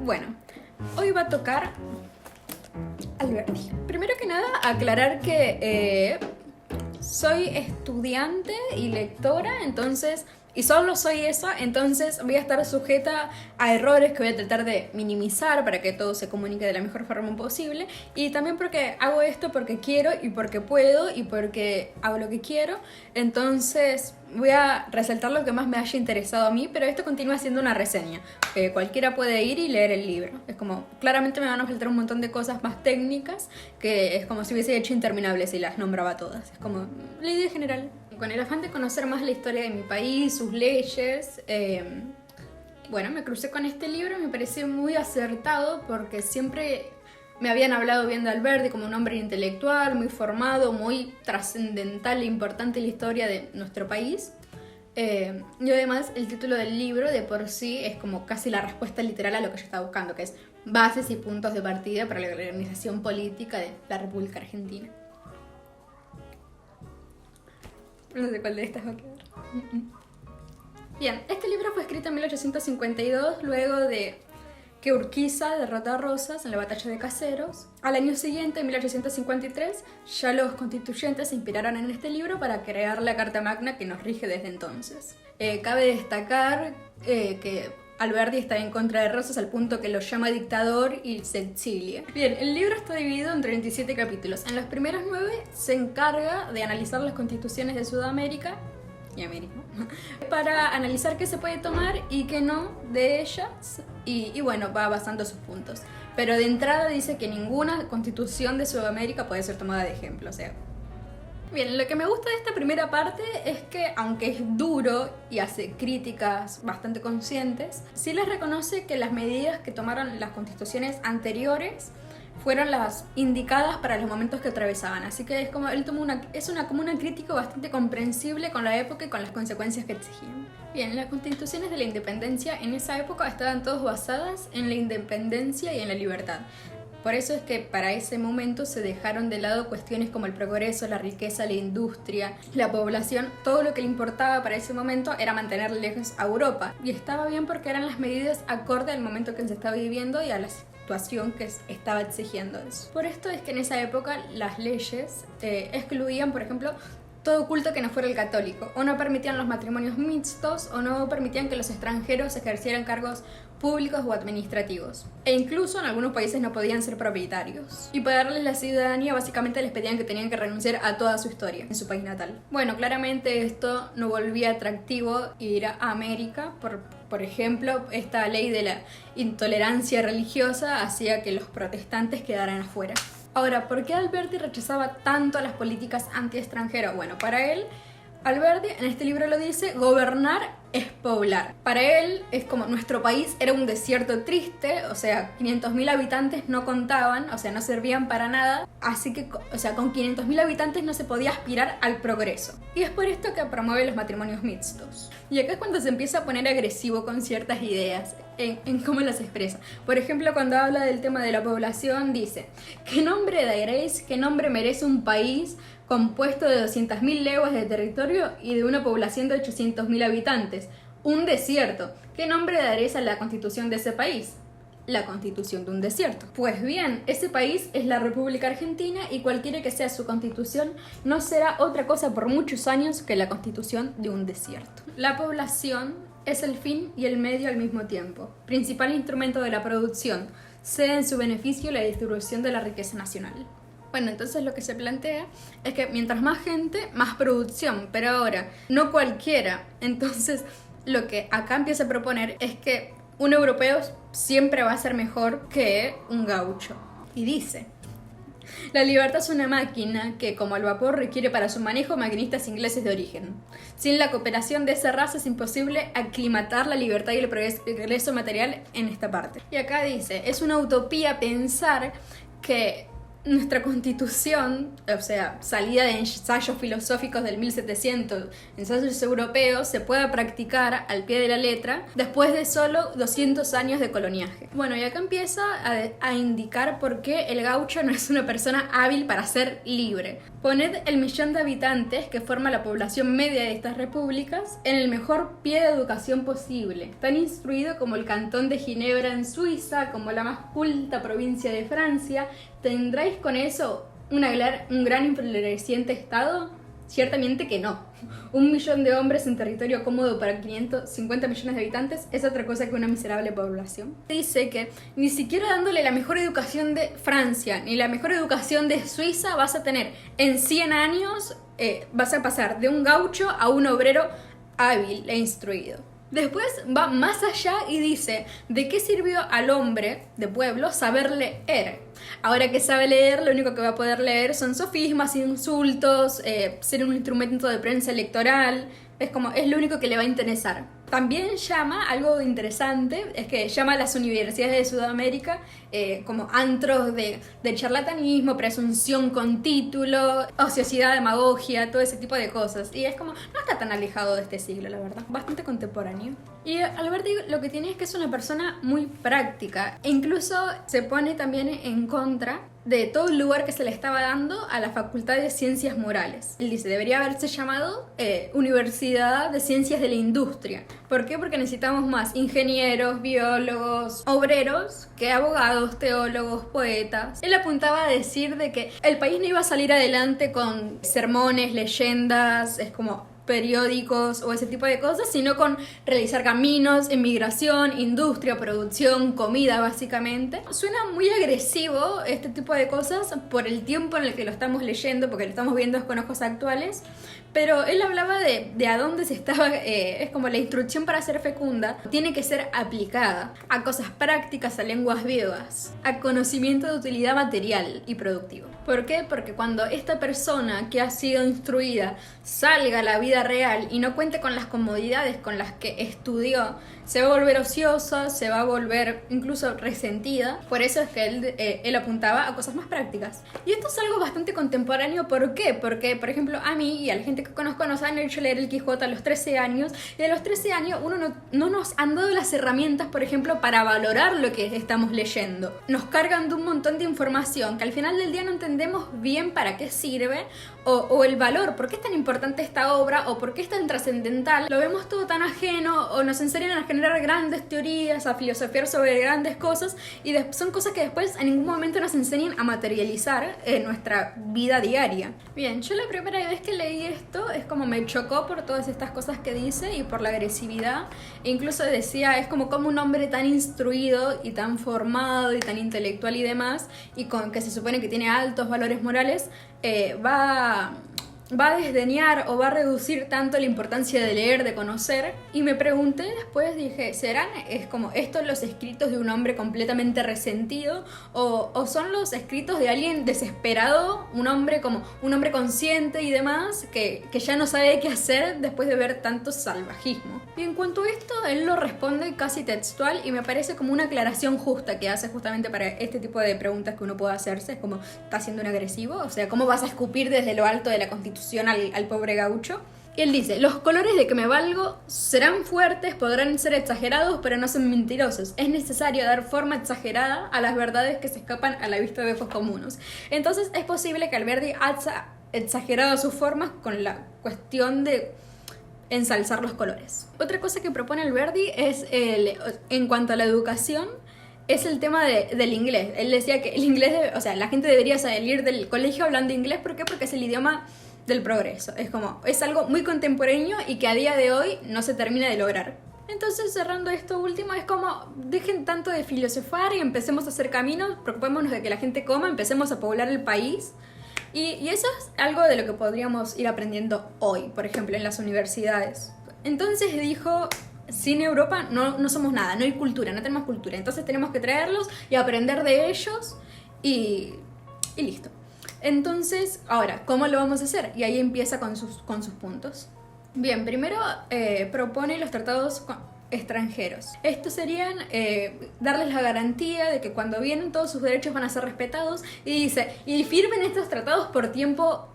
Bueno, hoy va a tocar Alberti. Primero que nada, aclarar que soy estudiante y lectora, entonces, y solo soy eso, entonces voy a estar sujeta a errores que voy a tratar de minimizar para que todo se comunique de la mejor forma posible. Y también porque hago esto porque quiero y porque puedo y porque hago lo que quiero. Entonces voy a resaltar lo que más me haya interesado a mí, pero esto continúa siendo una reseña. Cualquiera puede ir y leer el libro. Es como, claramente me van a faltar un montón de cosas más técnicas, que es como si hubiese hecho interminables y las nombraba todas. Es como la idea general. Con el afán de conocer más la historia de mi país, sus leyes, bueno, me crucé con este libro y me pareció muy acertado porque siempre me habían hablado bien de Alberti como un hombre intelectual, muy formado, muy trascendental e importante en la historia de nuestro país. Y además el título del libro de por sí es como casi la respuesta literal a lo que yo estaba buscando, que es bases y puntos de partida para la organización política de la República Argentina. No sé cuál de estas va a quedar. Bien, este libro fue escrito en 1852, luego de que Urquiza derrotó a Rosas en la batalla de Caseros. Al año siguiente, en 1853, ya los constituyentes se inspiraron en este libro para crear la Carta Magna que nos rige desde entonces. Cabe destacar que Alberti está en contra de Rosas al punto que lo llama dictador y se exilia. Bien, el libro está dividido en 37 capítulos. En los primeros 9 se encarga de analizar las constituciones de Sudamérica y América para analizar qué se puede tomar y qué no de ellas y bueno, va basando sus puntos. Pero de entrada dice que ninguna constitución de Sudamérica puede ser tomada de ejemplo, o sea. Bien, lo que me gusta de esta primera parte es que, aunque es duro y hace críticas bastante conscientes, sí les reconoce que las medidas que tomaron las constituciones anteriores fueron las indicadas para los momentos que atravesaban. Así que es como, él tomó como una crítica bastante comprensible con la época y con las consecuencias que exigían. Bien, las constituciones de la independencia en esa época estaban todas basadas en la independencia y en la libertad. Por eso es que para ese momento se dejaron de lado cuestiones como el progreso, la riqueza, la industria, la población. Todo lo que le importaba para ese momento era mantener lejos a Europa. Y estaba bien porque eran las medidas acorde al momento que se estaba viviendo y a la situación que estaba exigiendo eso. Por esto es que en esa época las leyes excluían, por ejemplo, todo culto que no fuera el católico, o no permitían los matrimonios mixtos, o no permitían que los extranjeros ejercieran cargos públicos o administrativos. E incluso en algunos países no podían ser propietarios. Y para darles la ciudadanía básicamente les pedían que tenían que renunciar a toda su historia en su país natal. Bueno, claramente esto no volvía atractivo ir a América. Por ejemplo, esta ley de la intolerancia religiosa hacía que los protestantes quedaran afuera. Ahora, ¿por qué Alberti rechazaba tanto a las políticas anti-extranjero? Bueno, para él, Alberti en este libro lo dice, gobernar es poblar. Para él es como nuestro país era un desierto triste, o sea, 500.000 habitantes no contaban, o sea, no servían para nada, así que, o sea, con 500.000 habitantes no se podía aspirar al progreso. Y es por esto que promueve los matrimonios mixtos. Y acá es cuando se empieza a poner agresivo con ciertas ideas, en cómo las expresa. Por ejemplo, cuando habla del tema de la población, dice, ¿qué nombre daréis, qué nombre merece un país compuesto de 200.000 leguas de territorio y de una población de 800.000 habitantes? Un desierto. ¿Qué nombre daréis a la constitución de ese país? La constitución de un desierto. Pues bien, ese país es la República Argentina y cualquiera que sea su constitución no será otra cosa por muchos años que la constitución de un desierto. La población es el fin y el medio al mismo tiempo, principal instrumento de la producción, sea en su beneficio la distribución de la riqueza nacional. Bueno, entonces lo que se plantea es que mientras más gente, más producción, pero ahora, no cualquiera. Entonces, lo que acá empieza a proponer es que un europeo siempre va a ser mejor que un gaucho. Y dice, la libertad es una máquina que, como el vapor, requiere para su manejo maquinistas ingleses de origen. Sin la cooperación de esa raza es imposible aclimatar la libertad y el progreso material en esta parte. Y acá dice, es una utopía pensar que nuestra constitución, o sea, salida de ensayos filosóficos del 1700, ensayos europeos, se pueda practicar al pie de la letra después de solo 200 años de coloniaje. Bueno, y acá empieza a indicar por qué el gaucho no es una persona hábil para ser libre. Poned el 1.000.000 de habitantes que forma la población media de estas repúblicas en el mejor pie de educación posible, tan instruido como el cantón de Ginebra en Suiza, como la más culta provincia de Francia. ¿Tendráis con eso un gran y floreciente estado? Ciertamente que no. 1.000.000 de hombres en territorio cómodo para 550 millones de habitantes es otra cosa que una miserable población. Dice que ni siquiera dándole la mejor educación de Francia ni la mejor educación de Suiza vas a tener en 100 años, vas a pasar de un gaucho a un obrero hábil e instruido. Después va más allá y dice, ¿de qué sirvió al hombre de pueblo saber leer? Ahora que sabe leer, lo único que va a poder leer son sofismas, insultos, ser un instrumento de prensa electoral. Es lo único que le va a interesar. También llama, algo interesante, es que llama a las universidades de Sudamérica como antros de charlatanismo, presunción con título, ociosidad, demagogia, todo ese tipo de cosas. Y es no está tan alejado de este siglo, la verdad. Bastante contemporáneo. Y Alberti lo que tiene es que es una persona muy práctica. E incluso se pone también en contra de todo el lugar que se le estaba dando a la Facultad de Ciencias Morales. Él dice, debería haberse llamado Universidad de Ciencias de la Industria. ¿Por qué? Porque necesitamos más ingenieros, biólogos, obreros que abogados, teólogos, poetas. Él apuntaba a decir de que el país no iba a salir adelante con sermones, leyendas, periódicos o ese tipo de cosas, sino con realizar caminos, inmigración, industria, producción, comida básicamente. Suena muy agresivo este tipo de cosas por el tiempo en el que lo estamos leyendo, porque lo estamos viendo con ojos actuales, pero él hablaba de a dónde se estaba, es la instrucción para ser fecunda tiene que ser aplicada a cosas prácticas, a lenguas vivas, a conocimiento de utilidad material y productivo. ¿Por qué? Porque cuando esta persona que ha sido instruida salga a la vida real y no cuente con las comodidades con las que estudió, se va a volver ociosa, se va a volver incluso resentida. Por eso es que él apuntaba a cosas más prácticas. Y esto es algo bastante contemporáneo. ¿Por qué? Porque, por ejemplo, a mí y a la gente que conozco nos han hecho leer el Quijote a los 13 años y a los 13 años no nos han dado las herramientas, por ejemplo, para valorar lo que estamos leyendo. Nos cargan de un montón de información que al final del día no entendemos bien para qué sirve o el valor, por qué es tan importante esta obra o por qué es tan trascendental. Lo vemos todo tan ajeno o nos enseñan a generar grandes teorías, a filosofar sobre grandes cosas y son cosas que después en ningún momento nos enseñan a materializar en nuestra vida diaria. Bien, yo la primera vez que leí esto me chocó por todas estas cosas que dice y por la agresividad. E incluso decía, es como un hombre tan instruido y tan formado y tan intelectual y demás, y que se supone que tiene altos valores morales, va a desdeñar o va a reducir tanto la importancia de leer, de conocer. Y me pregunté después, dije, ¿serán estos los escritos de un hombre completamente resentido o son los escritos de alguien desesperado, un hombre consciente y demás que ya no sabe qué hacer después de ver tanto salvajismo? Y en cuanto a esto, él lo responde casi textual y me parece como una aclaración justa que hace justamente para este tipo de preguntas que uno puede hacerse. Es ¿está siendo un agresivo? O sea, ¿cómo vas a escupir desde lo alto de la Constitución al pobre gaucho? Y él dice, los colores de que me valgo serán fuertes, podrán ser exagerados, pero no son mentirosos. Es necesario dar forma exagerada a las verdades que se escapan a la vista de ojos comunes. Entonces es posible que Alberti haya exagerado sus formas con la cuestión de ensalzar los colores. Otra cosa que propone Alberti es, en cuanto a la educación, es el tema del inglés. Él decía que el inglés, la gente debería salir del colegio hablando inglés. ¿Por qué? Porque es el idioma del progreso. Es algo muy contemporáneo y que a día de hoy no se termina de lograr. Entonces, cerrando esto último, es dejen tanto de filosofar y empecemos a hacer caminos, preocupémonos de que la gente coma, empecemos a poblar el país. Y eso es algo de lo que podríamos ir aprendiendo hoy, por ejemplo, en las universidades. Entonces dijo, sin Europa no somos nada, no hay cultura, no tenemos cultura. Entonces tenemos que traerlos y aprender de ellos y listo. Entonces, ahora, ¿cómo lo vamos a hacer? Y ahí empieza con sus puntos. Bien, primero propone los tratados extranjeros. Estos serían darles la garantía de que cuando vienen todos sus derechos van a ser respetados, y dice, y firmen estos tratados por tiempo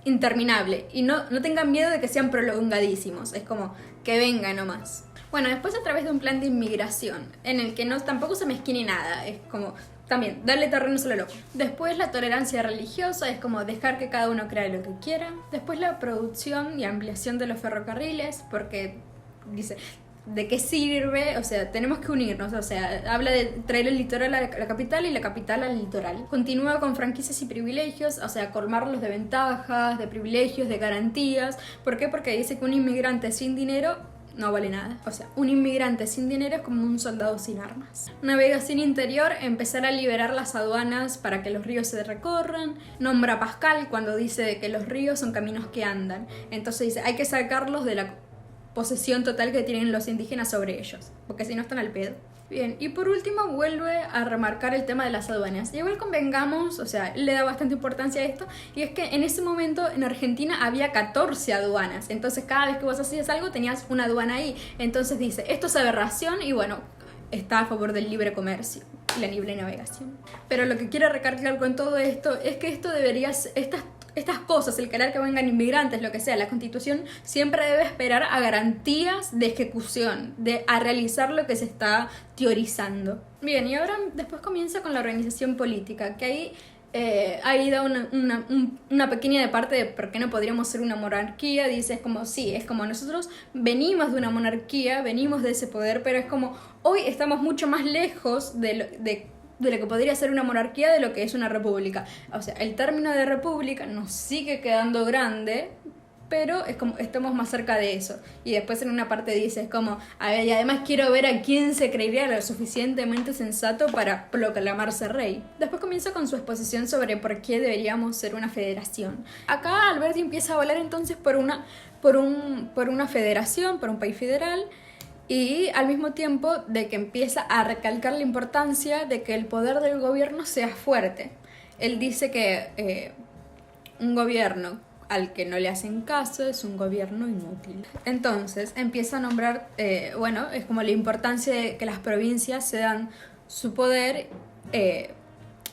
interminable y no tengan miedo de que sean prolongadísimos, es como que venga nomás. Bueno, después a través de un plan de inmigración en el que tampoco se mezquine nada, es como también darle terreno a lo loco. Después la tolerancia religiosa, es como dejar que cada uno crea lo que quiera. Después la producción y ampliación de los ferrocarriles, porque dice, ¿de qué sirve? O sea, tenemos que unirnos. O sea, habla de traer el litoral a la capital y la capital al litoral. Continúa con franquicias y privilegios, o sea, colmarlos de ventajas, de privilegios, de garantías. ¿Por qué? Porque dice que un inmigrante sin dinero no vale nada. O sea, un inmigrante sin dinero es como un soldado sin armas. Navegación interior, empezar a liberar las aduanas para que los ríos se recorran. Nombra a Pascal cuando dice que los ríos son caminos que andan. Entonces dice, hay que sacarlos de la posesión total que tienen los indígenas sobre ellos, porque si no están al pedo. Bien, y por último vuelve a remarcar el tema de las aduanas. Y igual convengamos, o sea, le da bastante importancia a esto, y es que en ese momento en Argentina había 14 aduanas, entonces cada vez que vos hacías algo tenías una aduana ahí. Entonces dice, esto es aberración, y bueno, está a favor del libre comercio y la libre navegación. Pero lo que quiero recalcar con todo esto es que esto debería ser, estas cosas, el querer que vengan inmigrantes, lo que sea, la Constitución siempre debe esperar a garantías de ejecución, a realizar lo que se está teorizando. Bien, y ahora después comienza con la organización política, que ahí da una pequeña parte de por qué no podríamos ser una monarquía. Dice, es como, sí, es como nosotros venimos de una monarquía, venimos de ese poder, pero es como hoy estamos mucho más lejos de lo que podría ser una monarquía de lo que es una república. O sea, el término de república nos sigue quedando grande, pero es como estamos más cerca de eso. Y después en una parte dice, es como, a ver, y además quiero ver a quién se creería lo suficientemente sensato para proclamarse rey. Después comienza con su exposición sobre por qué deberíamos ser una federación. Acá Alberti empieza a hablar entonces por una federación, por un país federal, y al mismo tiempo de que empieza a recalcar la importancia de que el poder del gobierno sea fuerte. Él dice que un gobierno al que no le hacen caso es un gobierno inútil. Entonces empieza a nombrar, es como la importancia de que las provincias se dan su poder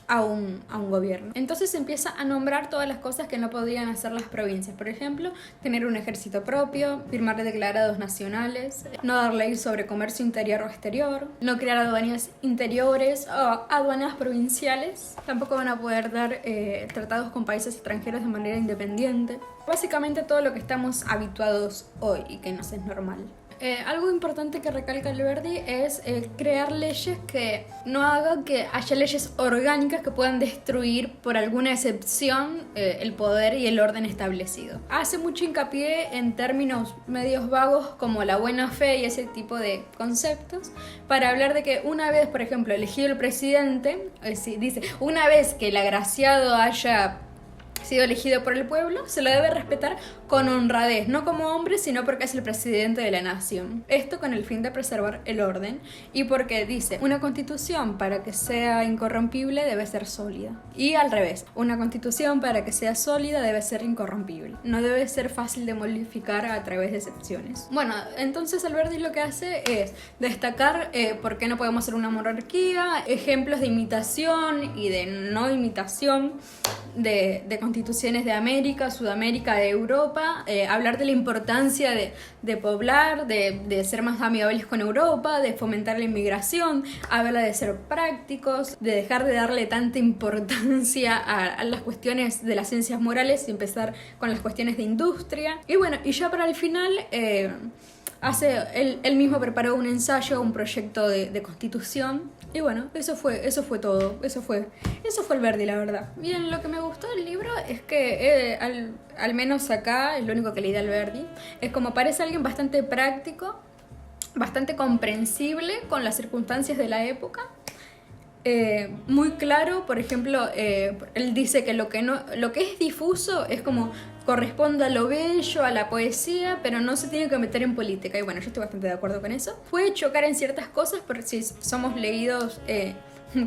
a un gobierno. Entonces empieza a nombrar todas las cosas que no podrían hacer las provincias. Por ejemplo, tener un ejército propio, firmar declarados nacionales, no dar ley sobre comercio interior o exterior, no crear aduanas interiores o aduanas provinciales. Tampoco van a poder dar tratados con países extranjeros de manera independiente. Básicamente todo lo que estamos habituados hoy y que nos es normal. Algo importante que recalca Alberti es crear leyes que no hagan que haya leyes orgánicas que puedan destruir por alguna excepción el poder y el orden establecido. Hace mucho hincapié en términos medios vagos como la buena fe y ese tipo de conceptos para hablar de que una vez, por ejemplo, elegido el presidente, dice, una vez que el agraciado haya sido elegido por el pueblo, se lo debe respetar con honradez, no como hombre, sino porque es el presidente de la nación. Esto con el fin de preservar el orden y porque dice, una constitución para que sea incorrompible debe ser sólida. Y al revés, una constitución para que sea sólida debe ser incorrompible. No debe ser fácil de modificar a través de excepciones. Bueno, entonces Alberti lo que hace es destacar por qué no podemos ser una monarquía, ejemplos de imitación y de no imitación de constituciones de América, Sudamérica, de Europa, hablar de la importancia de poblar, de ser más amigables con Europa, de fomentar la inmigración, habla de ser prácticos, de dejar de darle tanta importancia a las cuestiones de las ciencias morales y empezar con las cuestiones de industria. Y bueno, y ya para el final él mismo preparó un ensayo, un proyecto de constitución. Y bueno, eso fue todo. Eso fue Alberti, la verdad. Bien, lo que me gustó del libro es que, al menos acá, es lo único que leí de Alberti, es como parece alguien bastante práctico, bastante comprensible con las circunstancias de la época. Muy claro, por ejemplo, él dice que lo que es difuso es como corresponde a lo bello, a la poesía, pero no se tiene que meter en política. Y bueno, yo estoy bastante de acuerdo con eso. Puede chocar en ciertas cosas, pero si somos leídos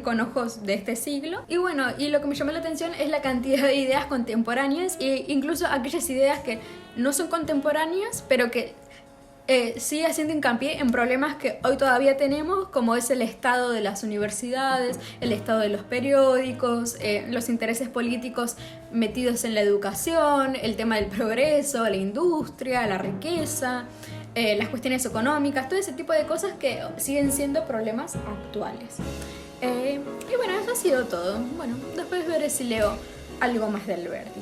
con ojos de este siglo. Y bueno, y lo que me llamó la atención es la cantidad de ideas contemporáneas e incluso aquellas ideas que no son contemporáneas, pero que sigue haciendo hincapié en problemas que hoy todavía tenemos, como es el estado de las universidades, el estado de los periódicos, los intereses políticos metidos en la educación, el tema del progreso, la industria, la riqueza, las cuestiones económicas, todo ese tipo de cosas que siguen siendo problemas actuales. Y bueno, eso ha sido todo. Bueno, después veré si leo algo más de Alberti.